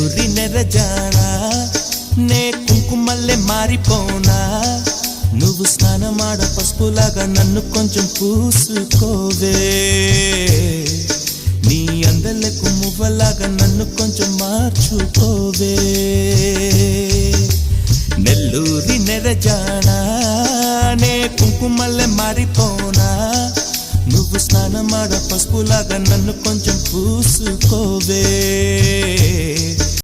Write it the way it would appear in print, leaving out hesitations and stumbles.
నెల్లూరి నెరజానా నే కుంకుమల్లె మారిపోనా నువ్వు స్నానమాడ పసుపులాగా నన్ను కొంచెం పూసుకోవే నీ అందలకు మువ్వలాగా నన్ను కొంచెం మార్చుకోవే నెల్లూరి నెరజానా నే కుంకుమల్లె మారిపోనా నువ్వు స్నానమాడ పసుపులాగా నన్ను కొంచెం పూసుకోవే